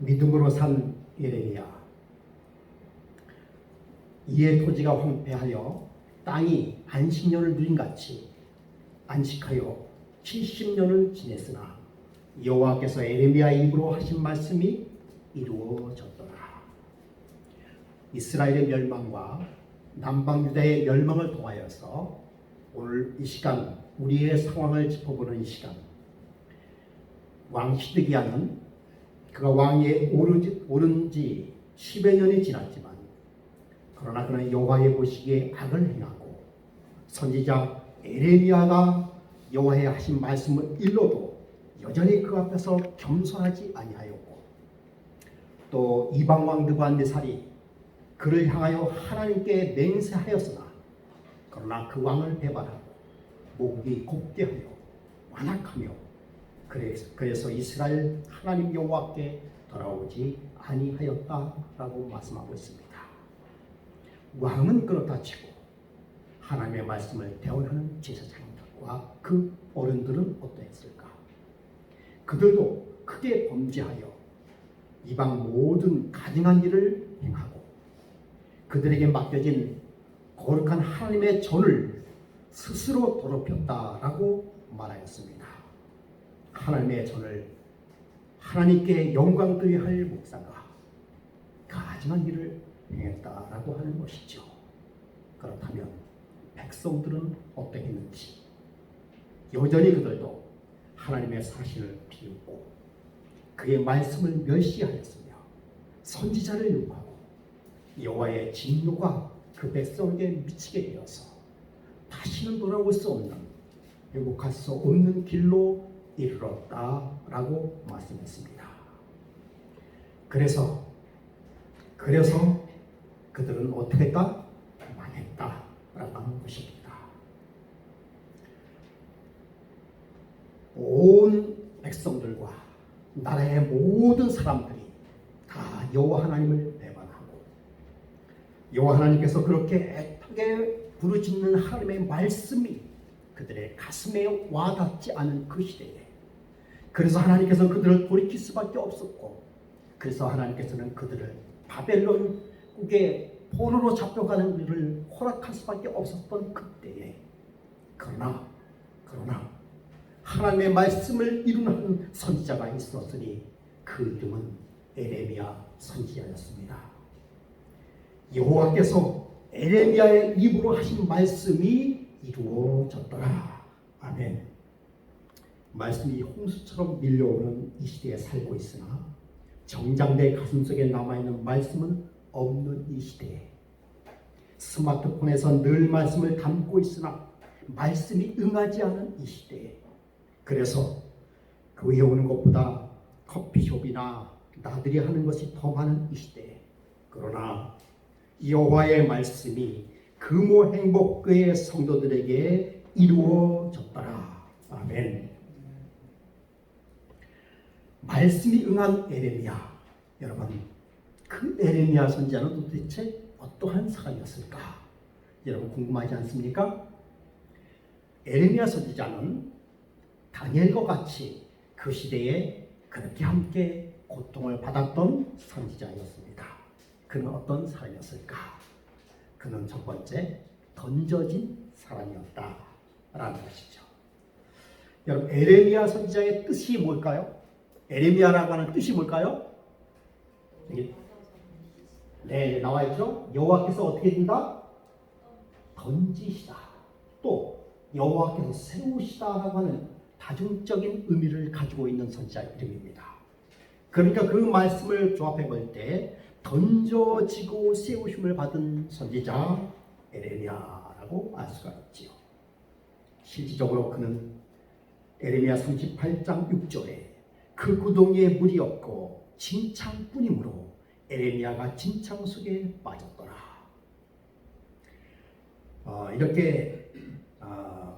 믿음으로 산 예레미야. 이에 토지가 황폐하여 땅이 안식년을 누린같이 안식하여 70년을 지냈으나 여호와께서 예레미야의 입으로 하신 말씀이 이루어졌더라. 이스라엘의 멸망과 남방 유다의 멸망을 통하여서 오늘 이 시간 우리의 상황을 짚어보는 이 시간, 왕 시드기야는 그가 왕위에 오른 지 10여 년이 지났지만 그러나 그는 여호와의 보시기에 악을 행하고 선지자 예레미야가 여호와의 하신 말씀을 일러도 여전히 그 앞에서 겸손하지 아니하였고, 또 이방 왕들과 느살이 그를 향하여 하나님께 맹세하였으나 그러나 그 왕을 배반하고 목이 곱게 하여 완악하며 그래서 이스라엘 하나님 여호와께 돌아오지 아니하였다라고 말씀하고 있습니다. 왕은 그렇다 치고 하나님의 말씀을 대언하는 제사장들과 그 어른들은 어떠했을까? 그들도 크게 범죄하여 이방 모든 가증한 일을 행하고 그들에게 맡겨진 거룩한 하나님의 전을 스스로 더럽혔다라고 말하였습니다. 하나님의 전을 하나님께 영광 드려야 할 목사가 가증한 일을 행했다라고 하는 것이죠. 그렇다면 백성들은 어떻겠는지, 여전히 그들도 하나님의 사실을 비웃고 그의 말씀을 멸시하였으며 선지자를 욕하고 여호와의 진노가 그 백성에게 미치게 되어서 다시는 돌아올 수 없는, 회복할 수 없는 길로 이르렀다라고 말씀했습니다. 그래서 그들은 어떻게 했다? 망했다라고 하는 것입니다. 온 백성들과 나라의 모든 사람들이 다 여호와 하나님을 배반하고 여호와 하나님께서 그렇게 애타게 부르짖는 하나님의 말씀이 그들의 가슴에 와닿지 않은 그 시대에, 그래서 하나님께서 그들을 돌이킬 수밖에 없었고, 그래서 하나님께서는 그들을 바벨론국의 본으로 잡혀가는 일을 허락할 수밖에 없었던 그때에, 그러나 하나님의 말씀을 이루는 선지자가 있었으니 그 이름은 예레미야 선지자였습니다. 여호와께서 예레미야의 입으로 하신 말씀이 이루어졌더라. 아멘. 말씀이 홍수처럼 밀려오는 이 시대에 살고 있으나 정작 내 가슴속에 남아있는 말씀은 없는 이 시대에, 스마트폰에서 늘 말씀을 담고 있으나 말씀이 응하지 않은 이 시대에, 그래서 교회에 오는 것보다 커피숍이나 나들이 하는 것이 더 많은 이 시대에, 그러나 여호와의 말씀이 금호 행복교회 성도들에게 이루어졌더라. 아멘. 말씀이 응한 예레미야, 여러분, 그 예레미야 선지자는 도대체 어떠한 사람이었을까? 여러분 궁금하지 않습니까? 예레미야 선지자는 다니엘과 같이 그 시대에 그렇게 함께 고통을 받았던 선지자였습니다. 그는 어떤 사람이었을까? 그는 첫 번째, 던져진 사람이었다라는 것이죠. 여러분, 예레미야 선지자의 뜻이 뭘까요? 예레미야라고 하는 뜻이 뭘까요? 여기 네, 나와 있죠. 여호와께서 어떻게 된다? 던지시다. 또 여호와께서 세우시다라고 하는 다중적인 의미를 가지고 있는 선지자 이름입니다. 그러니까 그 말씀을 조합해 볼 때 던져지고 세우심을 받은 선지자 예레미야라고 알 수가 있지요. 실질적으로 그는 예레미야 38장 6절에 그 구덩이에 물이 없고 진창뿐이므로 예레미야가 진창 속에 빠졌더라. 이렇게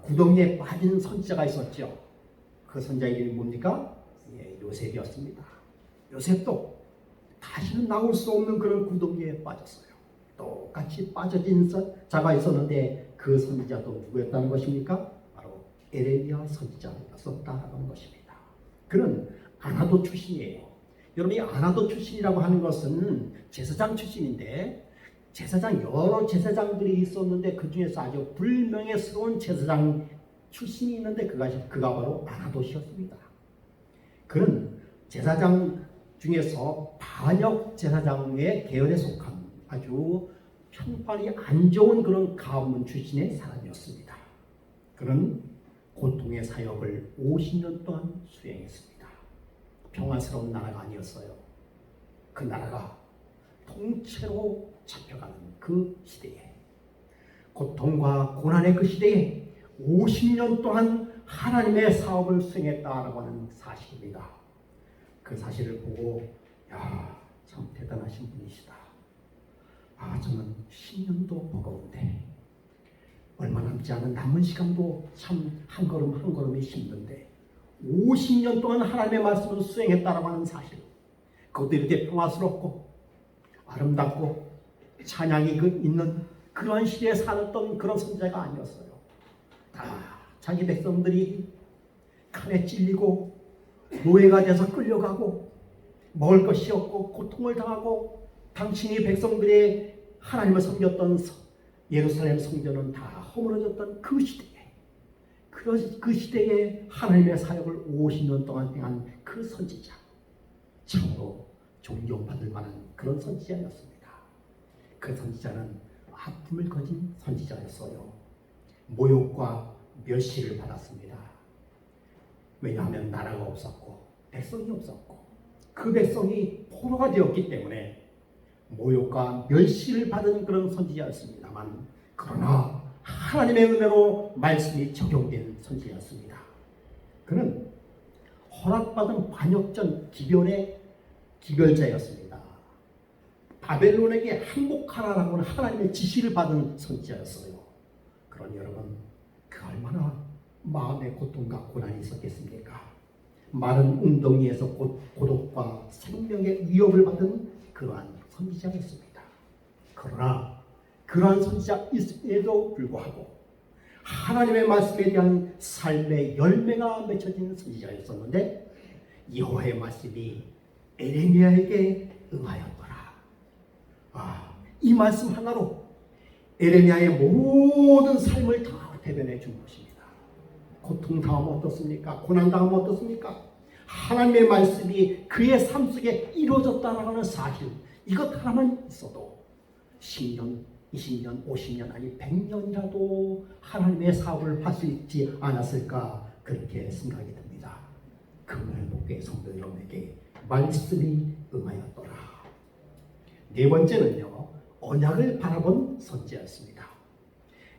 구덩이에 빠진 선지자가 있었죠. 그 선지자 이름이 뭡니까? 요셉이었습니다. 요셉도 다시는 나올 수 없는 그런 구덩이에 빠졌어요. 똑같이 빠져진 자가 있었는데 그 선지자도 누구였다는 것입니까? 바로 예레미야 선지자였었다는 것입니다. 그는 아나도 출신이에요. 여러분이 아나도 출신이라고 하는 것은 제사장 출신인데 제사장 여러 제사장들이 있었는데 그 중에서 아주 불명예스러운 제사장 출신이 있는데 그가 바로 아나도시였습니다. 그는 제사장 중에서 반역 제사장의 계열에 속한 아주 평판이 안 좋은 그런 가문 출신의 사람이었습니다. 그는 고통의 사역을 50년 동안 수행했습니다. 평안스러운 나라가 아니었어요. 그 나라가 통째로 잡혀가는 그 시대에, 고통과 고난의 그 시대에 50년 동안 하나님의 사업을 수행했다라고 하는 사실입니다. 그 사실을 보고 참 대단하신 분이시다. 저는 10년도 버거운데 얼마 남지 않은 남은 시간도 참 한 걸음 한 걸음이 힘든데 50년 동안 하나님의 말씀을 수행했다라고 하는 사실, 그것도 이렇게 평화스럽고 아름답고 찬양이 있는 그러한 시대에 살았던 그런 선지자가 아니었어요. 다 자기 백성들이 칼에 찔리고 노예가 돼서 끌려가고 먹을 것이 없고 고통을 당하고 당신이 백성들의 하나님을 섬겼던 예루살렘 성전은 다 허물어졌던 그 시대에, 그 시대에 하나님의 사역을 50년 동안 행한 그 선지자, 참으로 존경받을 만한 그런 선지자였습니다. 그 선지자는 아픔을 거진 선지자였어요. 모욕과 멸시를 받았습니다. 왜냐하면 나라가 없었고 백성이 없었고 그 백성이 포로가 되었기 때문에 모욕과 멸시를 받은 그런 선지자였습니다만, 그러나 하나님의 은혜로 말씀이 적용된 선지자였습니다. 그는 허락받은 반역전 기별의 기별자였습니다. 바벨론에게 항복하라라고 하는 하나님의 지시를 받은 선지자였어요. 그러니 여러분, 그 얼마나 마음의 고통과 고난이 있었겠습니까? 마른 웅덩이에서 고독과 생명의 위협을 받은 그러한 선지자였습니다. 그러나 그러한 선지자임에도 불구하고 하나님의 말씀에 대한 삶의 열매가 맺혀지는 선지자였었는데, 여호와의 말씀이 에레미야에게 응하였더라. 이 말씀 하나로 에레미야의 모든 삶을 다 대변해 준 것입니다. 고통 당하면 어떻습니까? 고난 당하면 어떻습니까? 하나님의 말씀이 그의 삶 속에 이루어졌다는 하는 사실, 이것 하나만 있어도 10년, 20년, 50년 아니 100년이라도 하나님의 사업을 할 수 있지 않았을까, 그렇게 생각이 듭니다. 금요일 목회 성도 여러분에게 말씀이 응하였더라. 네 번째는요, 언약을 바라본 선지자였습니다.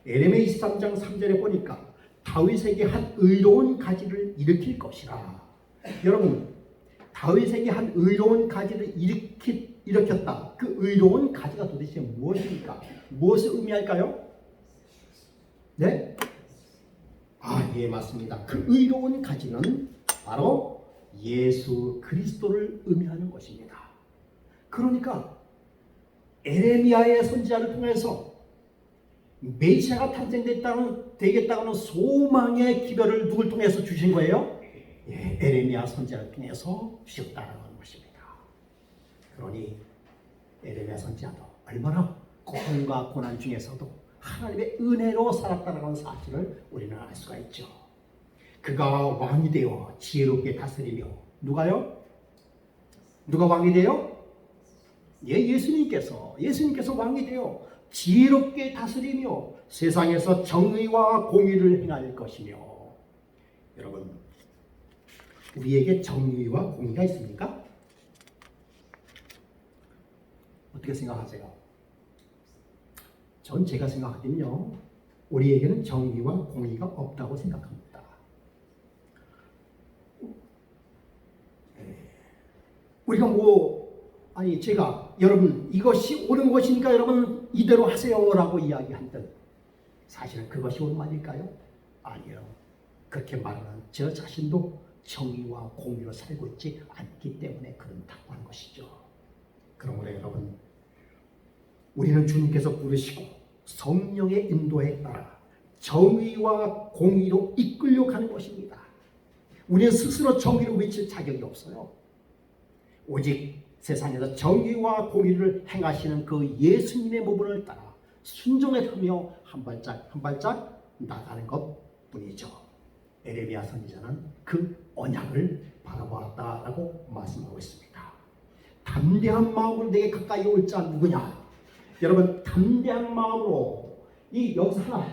에레미야 23장 3절에 보니까 다윗에게 한 의로운 가지를 일으킬 것이라. 여러분, 다윗에게 한 의로운 가지를 일으켰다. 그 의로운 가지가 도대체 무엇입니까? 무엇을 의미할까요? 네? 예, 맞습니다. 그 의로운 가지는 바로 예수 그리스도를 의미하는 것입니다. 그러니까 에레미야의 선지자를 통해서 메시아가 탄생되겠다는 소망의 기별을 누굴 통해서 주신 거예요? 에레미야 선지자를 통해서 주셨다는 것입니다. 그러니 에레미야 선지자도 얼마나 고통과 고난 중에서도 하나님의 은혜로 살았다는 사실을 우리는 알 수가 있죠. 그가 왕이 되어 지혜롭게 다스리며, 누가요? 누가 왕이 되어? 예수님께서 왕이 되어 지혜롭게 다스리며 세상에서 정의와 공의를 행할 것이며. 여러분, 우리에게 정의와 공의가 있습니까? 어떻게 생각하세요? 전 제가 생각하기는요, 우리에게는 정의와 공의가 없다고 생각합니다. 우리가 제가 여러분 이것이 옳은 것이니까 여러분 이대로 하세요라고 이야기한 듯, 사실은 그것이 옳은 말일까요? 아니요. 그렇게 말하는 저 자신도 정의와 공의로 살고 있지 않기 때문에 그렇다고 하는 것이죠. 그러므로 여러분, 우리는 주님께서 부르시고 성령의 인도에 따라 정의와 공의로 이끌려 가는 것입니다. 우리는 스스로 정의를 외칠 자격이 없어요. 오직 세상에서 정의와 공의를 행하시는 그 예수님의 모분을 따라 순종하며 한 발짝 한 발짝 나가는 것뿐이죠. 에레미야 선지자는 그 언약을 바라보았다라고 말씀하고 있습니다. 담대한 마음으로 내게 가까이 올 자 누구냐? 여러분, 담대한 마음으로 이 여기서 하나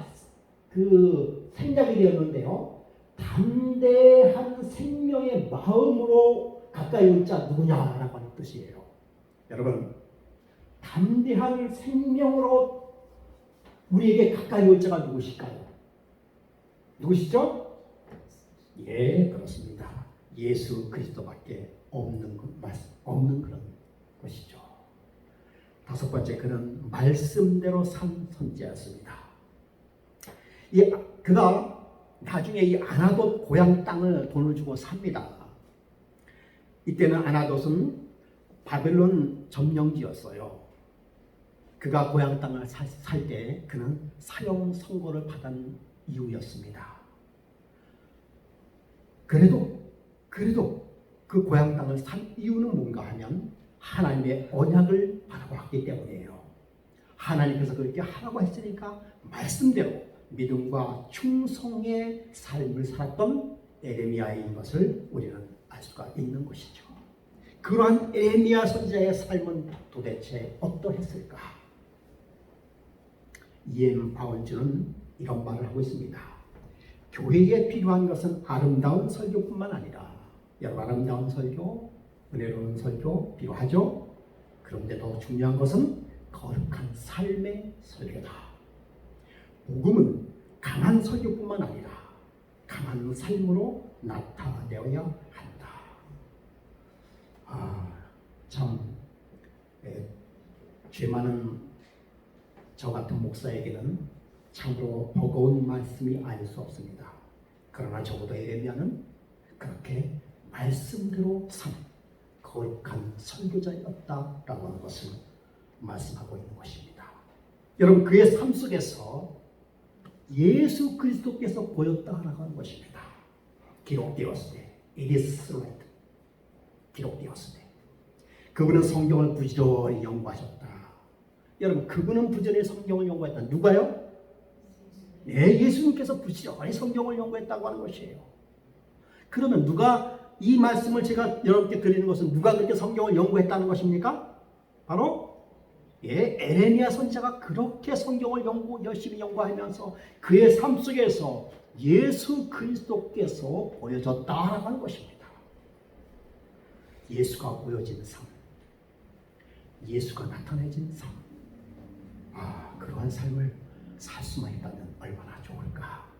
생략이 되었는데요. 담대한 생명의 마음으로 가까이 올 자 누구냐라고 하는 뜻이에요. 여러분, 담대한 생명으로 우리에게 가까이 올 자가 누구실까요? 누구시죠? 예, 그렇습니다. 예수 그리스도밖에 없는 그런 것이죠. 다섯 번째, 그는 말씀대로 산 선지자였습니다. 그가 나중에 이 아나돗 고향 땅을 돈을 주고 삽니다. 이때는 아나돗은 바벨론 점령지였어요. 그가 고향 땅을 살 때 그는 사형 선고를 받은 이유였습니다. 그래도 그 고향 땅을 산 이유는 뭔가 하면 하나님의 언약을 바라보았기 때문이에요. 하나님께서 그렇게 하라고 했으니까 말씀대로 믿음과 충성의 삶을 살았던 에레미야인 것을 우리는 알 수가 있는 것이죠. 그러한 에레미야 선지자의 삶은 도대체 어떠했을까? 이엠 바운즈는 이런 말을 하고 있습니다. 교회에 필요한 것은 아름다운 설교뿐만 아니라, 여러분, 아름다운 설교, 은혜로운 설교 필요하죠? 그런데 더 중요한 것은 거룩한 삶의 설교다. 복음은 강한 설교뿐만 아니라 강한 삶으로 나타내어야 한다. 참 죄 많은 저 같은 목사에게는 참으로 버거운 말씀이 아닐 수 없습니다. 그러나 적어도 에레미야는 그렇게 말씀대로 산 거룩한 설교자였다라고 하는 것을 말씀하고 있는 것입니다. 여러분, 그의 삶 속에서 예수 그리스도께서 보였다라고 하는 것입니다. 기록되었을 때, it is right. 기록되었을 때, 그분은 성경을 부지런히 연구하셨다. 여러분, 그분은 부지런히 성경을 연구했다. 누가요? 네, 예수님께서 부지런히 성경을 연구했다고 하는 것이에요. 그러면 누가 이 말씀을 제가 여러분께 드리는 것은 누가 그렇게 성경을 연구했다는 것입니까? 바로 에레미야 선지자가 그렇게 성경을 열심히 연구하면서 그의 삶 속에서 예수 그리스도께서 보여졌다라고 하는 것입니다. 예수가 보여진 삶, 예수가 나타내진 삶, 그러한 삶을 살 수만 있다면 얼마나 좋을까.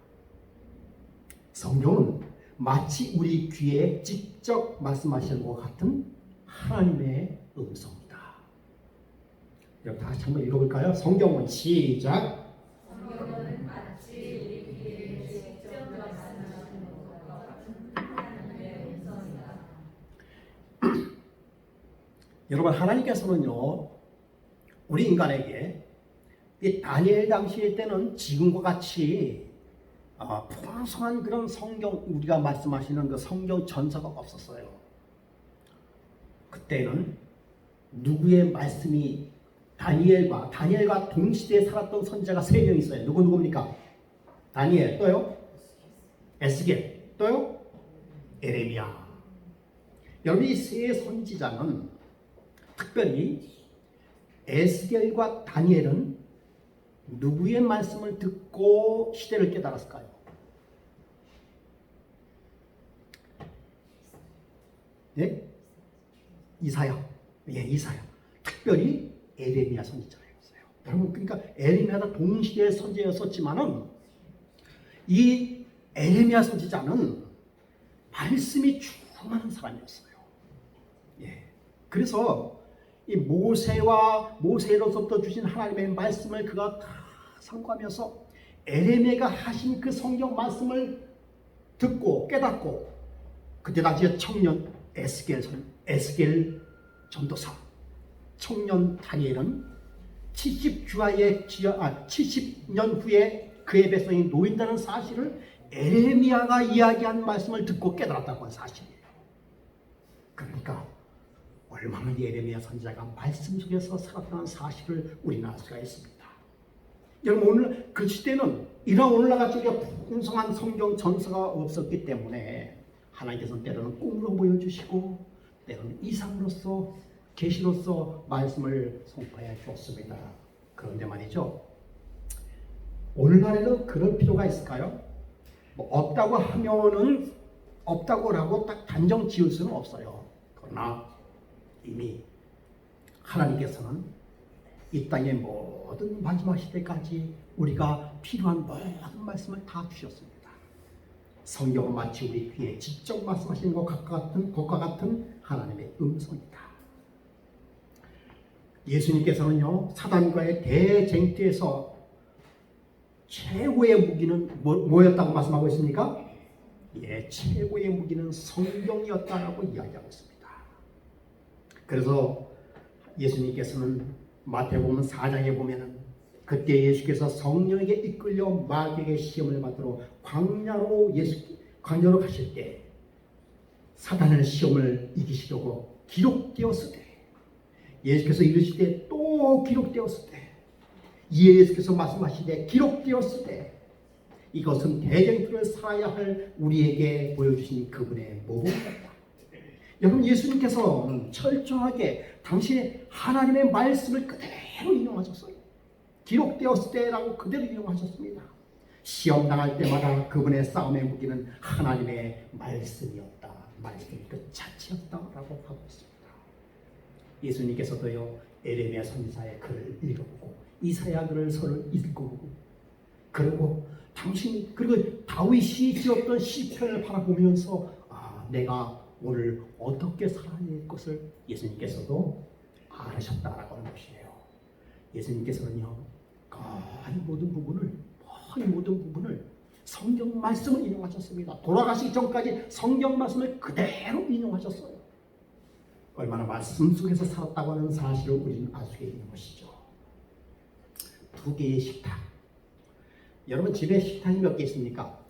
성경은 마치 우리 귀에 직접 말씀하시는 것 같은 하나님의 음성입니다. 여러분, 다시 한번 읽어볼까요? 성경은 시작. 성경은 마치 우리 귀에 직접 말씀하시는 것과 같은 하나님의 음성이다. 여러분, 하나님께서는요, 우리 인간에게 이 다니엘 당시 때는 지금과 같이 풍성한 그런 성경, 우리가 말씀하시는 그 성경 전서가 없었어요. 그때는 누구의 말씀이 다니엘과 동시대에 살았던 선지자가 3명 있어요. 누굽니까? 다니엘, 또요? 에스겔, 또요? 에레미야. 여러분, 이 세 선지자는 특별히 에스겔과 다니엘은 누구의 말씀을 듣고 시대를 깨달았을까요? 네? 이사야. 예, 이사야. 특별히 에레미야 선지자였어요. 여러분, 그러니까 에레미야가 동시대의 선지자였었지만은 이 에레미야 선지자는 말씀이 충만한 사람이었어요. 예. 그래서 이 모세로부터 주신 하나님의 말씀을 그가 다 상고하면서 에레미야가 하신 그 성경 말씀을 듣고 깨닫고, 그때 당시에 청년 에스겔 전도사, 청년 다니엘은 70년 후에 그의 백성이 놓인다는 사실을 에레미야가 이야기한 말씀을 듣고 깨달았다고 하는 사실이에요. 그러니까 얼마나 예레미야 선지자가 말씀 속에서 살았다는 사실을 우리는 알 수가 있습니다. 여러분 오늘 그 시대는 이런 오늘날 같이 풍성한 성경 전서가 없었기 때문에 하나님께서는 때로는 꿈으로 보여주시고 때로는 이상으로서 계시로서 말씀을 선포해 주었습니다. 그런데 말이죠, 오늘날에도 그럴 필요가 있을까요? 뭐 없다고 하면은 없다고라고 딱 단정 지을 수는 없어요. 그러나 이미 하나님께서는 이 땅의 모든 마지막 시대까지 우리가 필요한 모든 말씀을 다 주셨습니다. 성경은 마치 우리 귀에 직접 말씀하시는 것과 같은 하나님의 음성이다. 예수님께서는요, 사단과의 대쟁투에서 최고의 무기는 뭐였다고 말씀하고 있습니까? 예, 최고의 무기는 성경이었다라고 이야기하고 있습니다. 그래서 예수님께서는 마태복음 4장에 보면은 그때 예수께서 성령에게 이끌려 마귀에게 시험을 받으러 광야로 가실 때 사단의 시험을 이기시려고 기록되었을 때, 예수께서 이르실 때 또 기록되었을 때, 예수께서 말씀하시되 기록되었을 때, 이것은 대쟁투를 살아야 할 우리에게 보여주신 그분의 모범이었다. 여러분, 예수님께서는 철저하게 당신의 하나님의 말씀을 그대로 인용하셨어요. 기록되었을 때라고 그대로 인용하셨습니다. 시험 당할 때마다 그분의 싸움의 무기는 하나님의 말씀이었다. 말씀 그 자체였다라고 하고 있습니다. 예수님께서도요, 에레미야 선지자의 글을 읽었고 이사야 글을 서로 읽고, 그리고 그리고 다윗이 지었던 시편을 바라보면서 내가 오늘 어떻게 살아야 될 것을 예수님께서도 알으셨다라고 하는 것이에요. 예수님께서는요, 거의 모든 부분을 성경 말씀을 인용하셨습니다. 돌아가시기 전까지 성경 말씀을 그대로 인용하셨어요. 얼마나 말씀 속에서 살았다고 하는 사실을 우리는 알 수 있는 것이죠. 2개의 식탁. 여러분 집에 식탁이 몇 개 있습니까?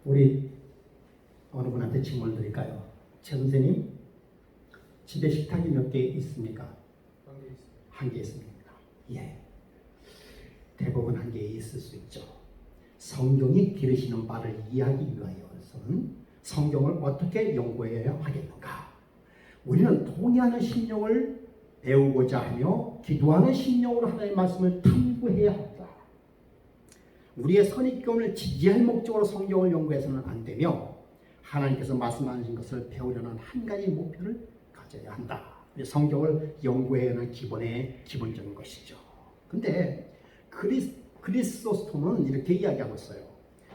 우리 어느 분한테 질문을 드릴까요? 최 선생님, 집에 식탁이 몇 개 있습니까? 한 개 있습니다. 예, 대부분 한 개 있을 수 있죠. 성경이 기르시는 바를 이해하기 위하여서는 성경을 어떻게 연구해야 하겠는가? 우리는 통해하는 심령을 배우고자 하며 기도하는 심령으로 하나님의 말씀을 탐구해야 한다. 우리의 선입견을 지지할 목적으로 성경을 연구해서는 안 되며 하나님께서 말씀하신 것을 배우려는 한 가지 목표를 가져야 한다. 성경을 연구해야 하는 기본적인 것이죠. 근데 크리스토스톰은 이렇게 이야기하고 있어요.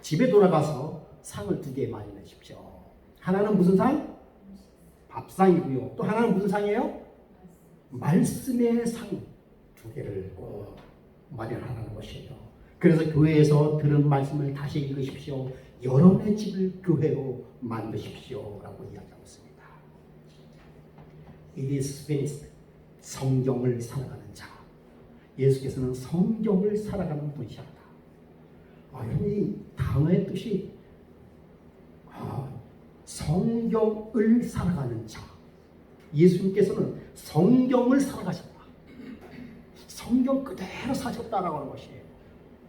집에 돌아가서 상을 2개 마련하십시오. 하나는 무슨 상? 밥상이고요. 또 하나는 무슨 상이에요? 말씀의 상 2개를 꼭 마련하라는 것이에요. 그래서 교회에서 들은 말씀을 다시 읽으십시오. 여러분의 집을 교회로 만드십시오 라고 이야기하고 있습니다. It is finished. 성경을 살아가는 자. 예수께서는 성경을 살아가는 분이셨다. 여러분, 이 단어의 뜻이 성경을 살아가는 자. 예수님께서는 성경을 살아가셨다. 성경 그대로 사셨다라고 하는 것이에요.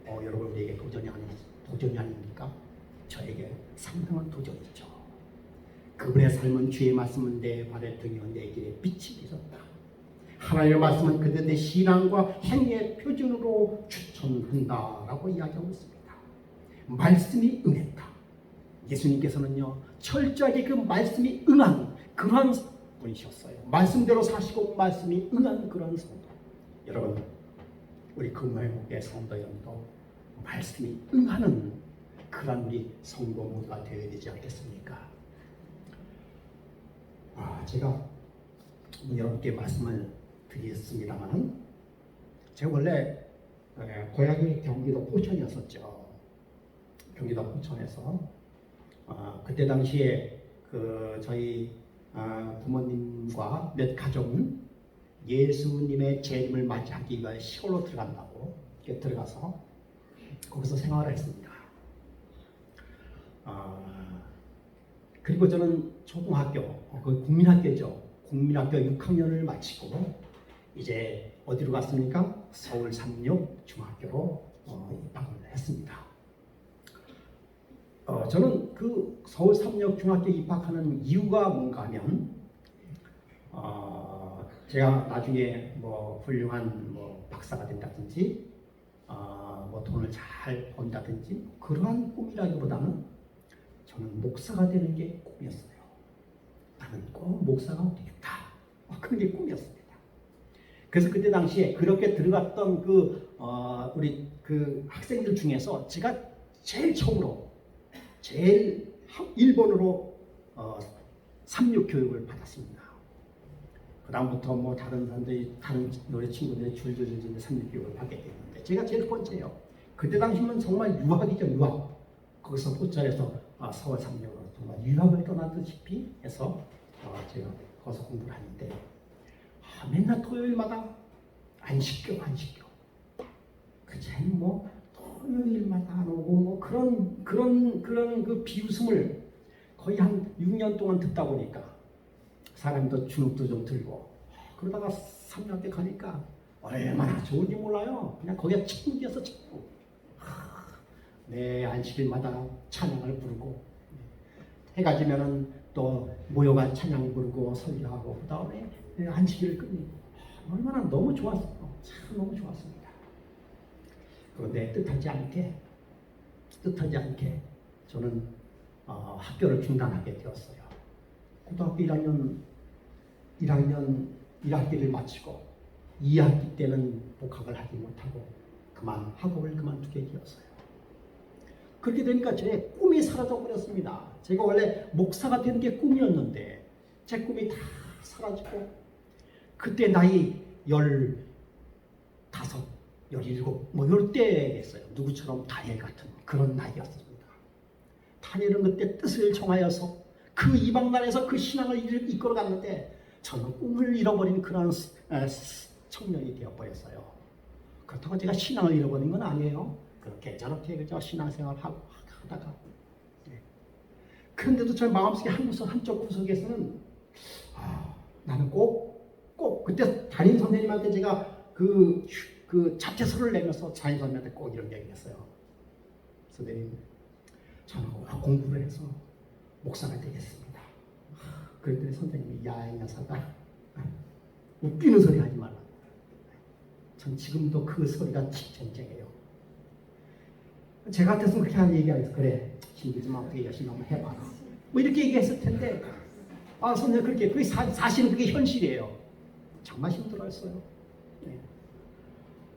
여러분, 우리에게 도전이 아닙니까? 저에게 상당한 도전이죠. 그분의 삶은 주의 말씀은 내 발의 등이요 내 길에 빛이 되셨다. 하나님의 말씀은 그들의 신앙과 행위의 표준으로 추천한다라고 이야기하고 있습니다. 말씀이 응했다. 예수님께서는요, 철저하게 그 말씀이 응한 그러한 분이셨어요. 말씀대로 사시고 말씀이 응한 그런 성도. 여러분, 우리 금화의 목회 성도 여러분도 말씀이 응하는 그런 우리 성도 모두가 되어야 되지 않겠습니까? 제가 여러분께 말씀을 드리겠습니다만, 제가 원래 고향이 경기도 포천이었었죠. 경기도 포천에서 그때 당시에 저희 부모님과 몇 가족은 예수님의 재림을 맞이하기 위해 시골로 들어간다고 들어가서 거기서 생활을 했습니다. 그리고 저는 초등학교, 그 국민학교죠. 국민학교 6학년을 마치고 이제 어디로 갔습니까? 서울 삼육 중학교로 입학을 했습니다. 저는 그 서울 삼육 중학교 입학하는 이유가 뭔가 하면 제가 나중에 뭐 훌륭한 뭐 박사가 된다든지 뭐 돈을 잘 번다든지 그러한 꿈이라기보다는 저는 목사가 되는 게 꿈이었어요. 나는 꼭 목사가 되겠다. 그런 게 꿈이었습니다. 그래서 그때 당시에 그렇게 들어갔던 우리 그 학생들 중에서 제가 제일 처음으로 제일 일본어로 삼육 교육을 받았습니다. 그 다음부터 뭐 다른 사람들이 다른 노래 친구들이 줄줄줄 삼육 교육을 받게 됐는데 제가 제일 번째예요. 그때 당시면 정말 유학이죠, 유학. 거기서 포철에서 서울 삼육으로 정말 유학을 떠나듯이 해서 제가 거기서 공부를 하는데 맨날 토요일마다 안식교. 그제는 뭐 토요일마다 안 오고 뭐 그런 그 비웃음을 거의 한 6년 동안 듣다 보니까 사람이 더 주눅도 좀 들고 그러다가 3년 때 가니까 얼마나 좋은지 몰라요. 그냥 거기가 천국이어서 천국. 매 안식일마다 찬양을 부르고 해가 지면은 또 모여가 찬양 부르고 설교하고 그 다음에 안식일을 끝내고 얼마나 너무 좋았어요. 참 너무 좋았습니다. 그런데 뜻하지 않게 저는 학교를 중단하게 되었어요. 고등학교 1학기를 마치고 2학기 때는 복학을 하지 못하고 학업을 그만두게 되었어요. 그렇게 되니까 제 꿈이 사라져 버렸습니다. 제가 원래 목사가 되는 게 꿈이었는데 제 꿈이 다 사라지고 그때 나이 15, 17 뭐 이럴 때였어요. 누구처럼 다니엘 같은 그런 나이였습니다. 다니엘은 그때 뜻을 정하여서 그 이방 나라에서 그 신앙을 이끌어 갔는데 저는 꿈을 잃어버린 그런 청년이 되어버렸어요. 그렇다고 제가 신앙을 잃어버린 건 아니에요. 그렇게 저렇게 그저 신앙생활을 하다가 그런데도 저 마음속에 한쪽 구석에서는 나는 꼭 그때 담임 선생님한테 제가 그 자퇴서를 내면서 담임 선생님한테 꼭 이런 얘기했어요. 선생님, 저는 공부를 해서 목사가 되겠습니다. 그랬더니 선생님이 야 이 녀석아 웃기는 소리 하지 말라. 전 지금도 그 소리가 쟁쟁해요. 제가 같았으면 그렇게 하는 얘기하면서 그래 힘들지 마 어떻게 열심히 한번 해봐라 뭐 이렇게 얘기했을 텐데 선생님 그게 사실은 그게 현실이에요. 정말 힘들었어요.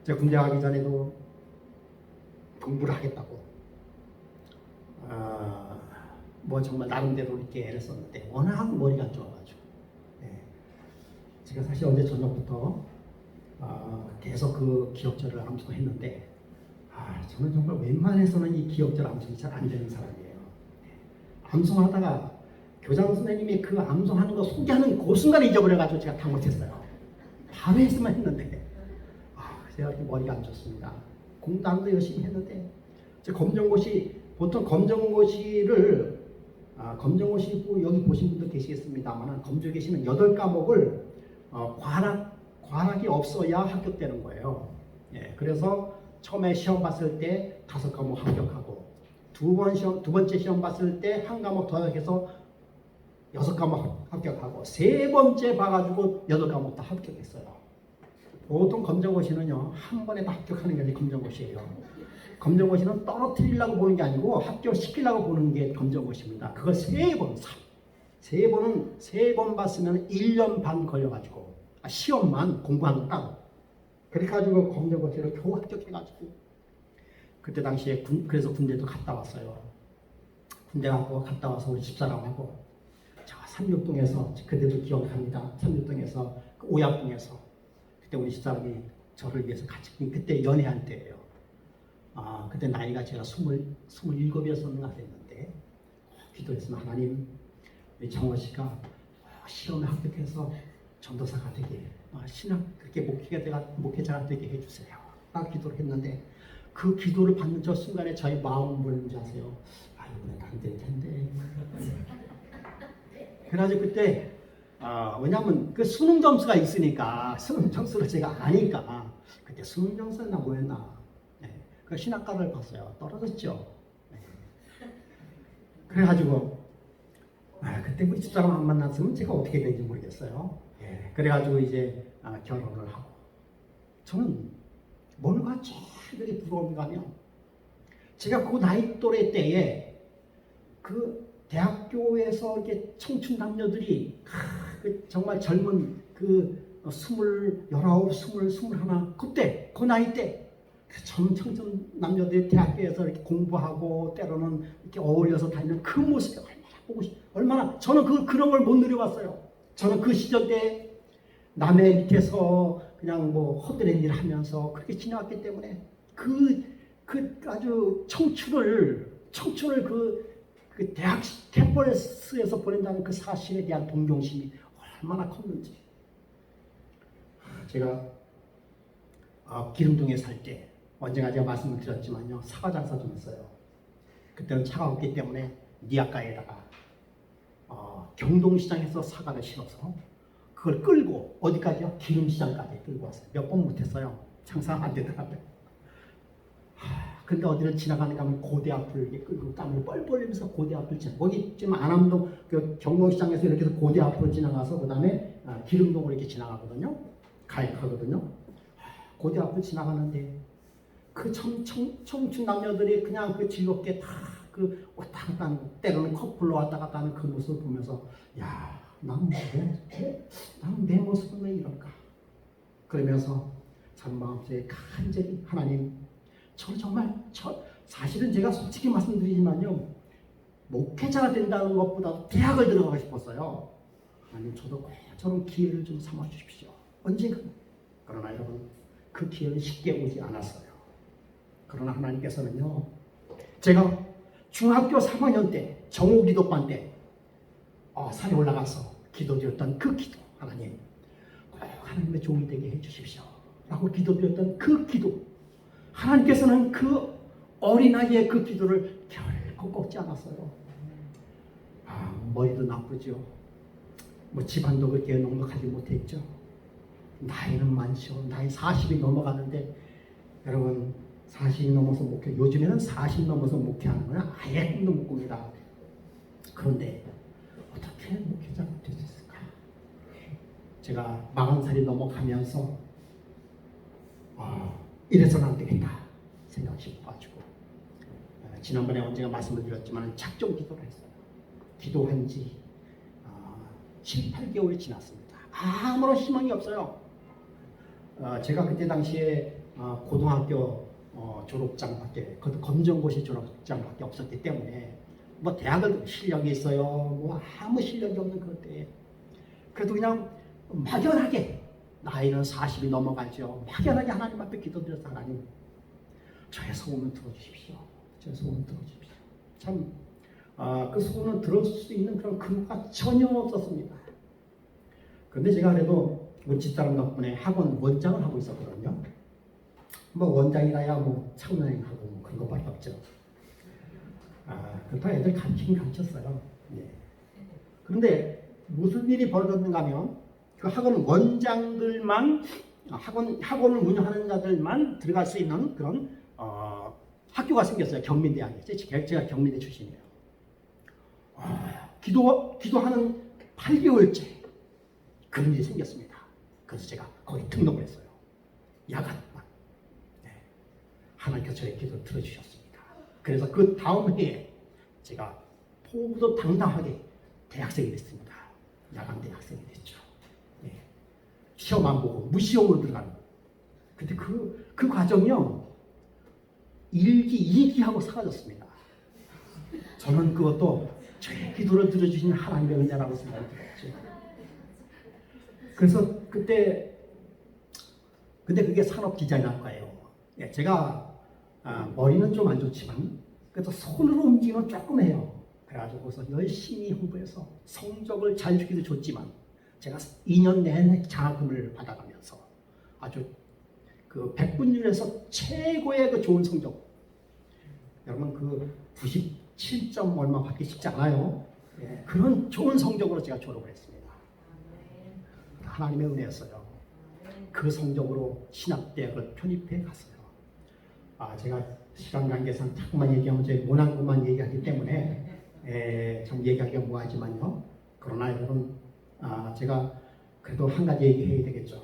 제가 군대 가기 전에도 공부를 하겠다고 뭐 정말 나름대로 이렇게 애를 썼는데 워낙 머리가 안 좋아가지고 제가 사실 어제 저녁부터 계속 그 기억절을 암송했는데 저는 정말 웬만해서는 이 기억절 암송이 잘 안 되는 사람이에요. 암송하다가 교장 선생님이 그 암송하는 거 소개하는 그 순간에 잊어버려가지고 제가 다 못했어요. 바로 했으면 했는데 제가 이렇게 머리가 안 좋습니다. 공부도 열심히 했는데 보통 검정고시를 검정고시 여기 보신 분도 계시겠습니다만 검정고시는 8과목을 과락이 없어야 합격되는 거예요. 그래서 처음에 시험 봤을 때 5과목 합격하고 두 번째 시험 봤을 때 1과목 더 해서 6과목 합격하고 세 번째 봐가지고 8과목 다 합격했어요. 보통 검정고시는요 한 번에 다 합격하는 게 아니라 검정고시예요. 검정고시는 떨어뜨리려고 보는 게 아니고 합격시키려고 보는 게 검정고시입니다. 그걸 세 번 봤으면 1년 반 걸려가지고 시험만 공부하는 거 따로 그렇게 가지고 검정고시를 겨우 합격해가지고 그때 당시에 그래서 군대도 갔다 왔어요. 군대 갔다 와서 우리 집사람하고 삼육동에서 그때도 기억합니다. 삼육동에서 그 오약동에서 그때 우리 집사람이 저를 위해서 같이 그때 연애한 때예요. 그때 나이가 제가 27이었었나 됐는데 기도했으면 하나님 우리 정호 씨가 시험에 합격해서 전도사가 되게 신앙 그렇게 목회자가 되게 해주세요. 딱 기도를 했는데 그 기도를 받는 저 순간에 저희 마음은 뭐였는지 아세요? 이번엔 안 될 텐데 그래가지고 그때 왜냐면 그 수능 점수가 있으니까 수능 점수를 제가 아니까 그때 수능 점수였나 뭐였나 그 신학과를 봤어요. 떨어졌죠. 그래가지고 그때 우리 집사람 안 만났으면 제가 어떻게 된지 모르겠어요. 그래가지고 이제 결혼을 하고 저는 뭘가 제일 부러운가 하면 제가 그 나이 또래 때에 그 대학교에서 이렇게 청춘 남녀들이 그 정말 젊은 그 19, 21 그때 그 나이 때 청춘 남녀들이 대학교에서 이렇게 공부하고 때로는 이렇게 어울려서 다니는 그 모습이 얼마나 보고 얼마나 저는 그런 걸 못 누려봤어요. 저는 그 시절 때 남의 밑에서 그냥 뭐 헛되는 일 하면서 그렇게 지나왔기 때문에 그 아주 청춘을 그 대학 캠퍼스에서 보낸다는 그 사실에 대한 동경심이 얼마나 컸는지. 제가 기름동에 살 때 언젠가 제가 말씀을 드렸지만요, 사과 장사 좀 했어요. 그때는 차가 없기 때문에 니아가에다가 경동시장에서 사과를 실어서 그걸 끌고 어디까지요? 기름시장까지 끌고 왔어요. 몇 번 못했어요. 장사가 안 되더라고요. 근데 어디를 지나가는가 하면 고대 앞을 이렇게 끌고 땀을 뻘뻘 흘리면서 고대 앞을 지나. 거기 지금 안암동 그 경동시장에서 이렇게 해서 고대 앞으로 지나가서 그 다음에 기름동으로 이렇게 지나가거든요. 가입하거든요. 고대 앞을 지나가는데 그 청춘 남녀들이 그냥 그 즐겁게 다 그 왔다 갔다 하는 때로는 커플로 왔다 갔다 하는 그 모습을 보면서 나는 내 모습은 왜 이럴까? 그러면서 참 마음속에 간절히 하나님 사실은 제가 솔직히 말씀드리지만요, 목회자가 된다는 것보다 대학을 들어가고 싶었어요. 하나님 저도 꼭 저런 기회를 좀 삼아 주십시오. 언젠가. 그러나 여러분 그 기회는 쉽게 오지 않았어요. 그러나 하나님께서는요, 제가 중학교 3학년 때 정오기도반 때 산에 올라가서 기도드렸던 그 기도, 하나님 꼭 하나님의 종이 되게 해주십시오 라고 기도드렸던 그 기도, 하나님께서는 그 어린아이의 그 기도를 결코 꺾지 않았어요. 머리도 나쁘죠. 뭐 집안도 그렇게 넉넉하지 못했죠. 나이는 많죠. 나이 40이 넘어가는데 여러분 40이 넘어서 목회, 요즘에는 40 넘어서 목회하는 건 아예 꿈도 못 꿉니다. 그런데 어떻게 목회자가 될 수 있을까? 제가 40살이 넘어가면서 이래서는 안 되겠다 생각이 싶어가지고 지난번에 언젠가 말씀을 드렸지만 작정 기도를 했어요. 기도한 지 7, 8개월이 지났습니다. 아무런 희망이 없어요. 제가 그때 당시에 고등학교 졸업장밖에, 검정고시 졸업장밖에 없었기 때문에 뭐 대학을 실력이 있어요. 뭐 아무 실력이 없는 그럴 때 그래도 그냥 막연하게 나이는 40이 넘어가죠. 막연하게 하나님 앞에 기도드려서 하나님 저의 소원을 들어주십시오. 저의 소원을 들어주십시오. 참 그 소원을 들을 수 있는 그런 근거가 전혀 없었습니다. 그런데 제가 그래도 우리 집사람 덕분에 학원 원장을 하고 있었거든요. 뭐 원장이라야 뭐 창문하고 뭐 그런 것밖에 없죠. 그렇다고 애들 가르치긴 가르쳤어요. 그런데 무슨 일이 벌어졌는가 하면 그 학원 원장들만, 학원을 운영하는 자들만 들어갈 수 있는 그런 학교가 생겼어요. 경민대학에. 제가 경민대 출신이에요. 기도하는 8개월째 그런 일이 생겼습니다. 그래서 제가 거기 등록을 했어요. 야간만. 하나님께서 저의 기도를 들어주셨습니다. 그래서 그 다음 해에 제가 포부도 당당하게 대학생이 됐습니다. 야간 대학생이 됐죠. 시험 안 보고 무시험으로 들어가는. 근데 그 과정이요, 1기, 2기하고 사라졌습니다. 저는 그것도 저의 기도를 들어주신 하나님의 은혜라고 생각이 들었죠. 그래서 근데 그게 산업 디자인학과예요. 제가 머리는 좀 안 좋지만 그래도 손으로 움직이면 조금 해요. 그래가지고 거기서 열심히 홍보해서 성적을 잘 주기도 좋지만 제가 2년 내내 장학금을 받아가면서 아주 그 백분율에서 최고의 그 좋은 성적, 여러분 그 97점 얼마 받기 쉽지 않아요. 예, 그런 좋은 성적으로 제가 졸업을 했습니다. 하나님의 은혜였어요. 그 성적으로 신학대학을 편입해 갔어요. 제가 시간 관계상 자꾸만 얘기하면 제 모난 것만 얘기하기 때문에 좀 얘기하기가 뭐하지만요. 그러나 여러분, 제가 그래도 한 가지 얘기해야 되겠죠.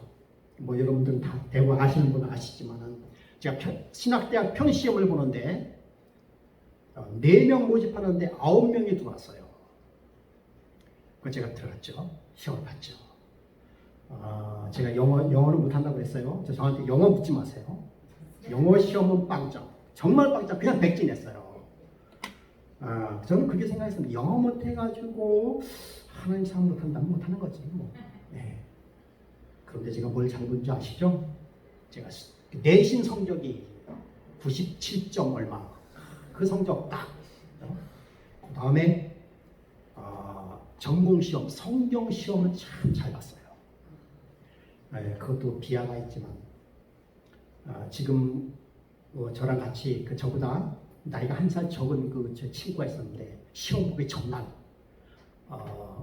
뭐 여러분들은 다 대부 아시는 분은 아시지만은 제가 신학대학 편시험을 보는데 4명 모집하는데 9명이 들어왔어요. 그 제가 들어갔죠. 시험을 봤죠. 제가 영어를 못한다고 그랬어요. 저한테 영어 묻지 마세요. 영어 시험은 빵점. 정말 빵점. 그냥 100점 냈어요. 저는 그렇게 생각했습니다. 영어 못해가지고 하나님 사람 못한다면 못하는 거지. 뭐. 네. 그런데 제가 뭘 잘 본 줄 아시죠? 제가 내신 성적이 97점 얼마. 그 성적 딱. 그 다음에 전공시험, 성경시험은 참 잘 봤어요. 네, 그것도 비하가 있지만 지금 저랑 같이 저보다 나이가 한 살 적은 제 친구가 있었는데 시험 보기 전날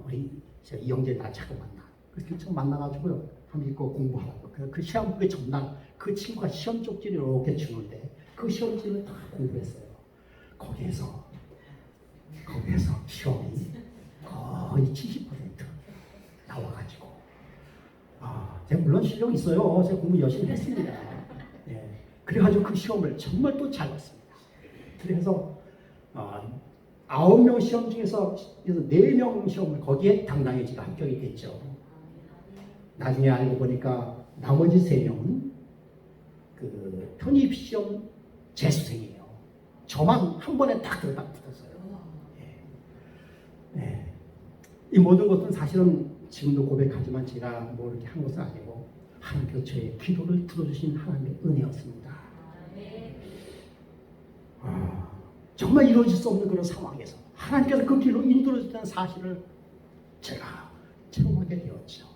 우리 이영재 나 자꾸 만나. 그렇게 처음 만나가지고요. 한번 이거 공부하라고. 그 시험 보기 전날 그 친구가 시험 쪽지를 이렇게 주는데 그 시험지를 다 공부했어요. 거기에서 시험이 거의 70% 나와가지고 제가 물론 실력이 있어요. 제가 공부 열심히 했습니다. 예. 그래가지고 그 시험을 정말 또 잘 봤습니다. 그래서 9명 시험 중에서 4명 시험을 거기에 당당히 제가 합격이 됐죠. 나중에 알고 보니까 나머지 3명은 그 편입 시험 재수생이에요. 저만 한 번에 딱 들어딱 붙었어요. 예. 예. 이 모든 것은 사실은 지금도 고백하지만 제가 뭐 이렇게 한 것은 아니고 하나님께서 저의 기도를 들어주신 하나님의 은혜였습니다. 정말 이루어질 수 없는 그런 상황에서 하나님께서 그 길로 인도해주셨다는 사실을 제가 체험하게 되었죠.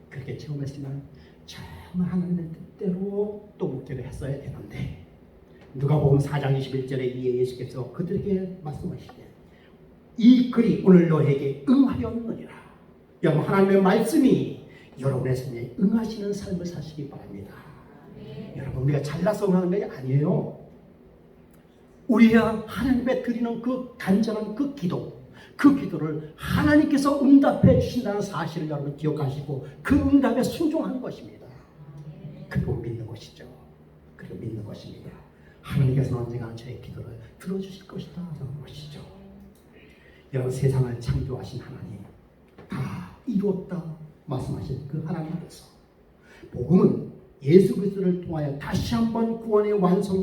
그렇게 체험했으면 정말 하나님의 뜻대로 또 묵기를 했어야 되는데 누가복음 4장 21절에 이에 예수께서 그들에게 말씀하시되 이 글이 오늘 너에게 응하였느니라. 여러분, 하나님의 말씀이 여러분의 삶에 응하시는 삶을 사시기 바랍니다. 여러분, 우리가 잘나서 응하는 게 아니에요. 우리가 하나님께 드리는 그 간절한 그 기도를 하나님께서 응답해 주신다는 사실을 여러분 기억하시고 그 응답에 순종하는 것입니다. 그리고 믿는 것이죠. 그리고 믿는 것입니다. 하나님께서는 언젠가 저의 기도를 들어주실 것이다 라는 것이죠. 여러분, 세상을 창조하신 하나님, 다 이루었다 말씀하신 그 하나님께서 복음은 예수 그리스도를 통하여 다시 한번 구원의 완성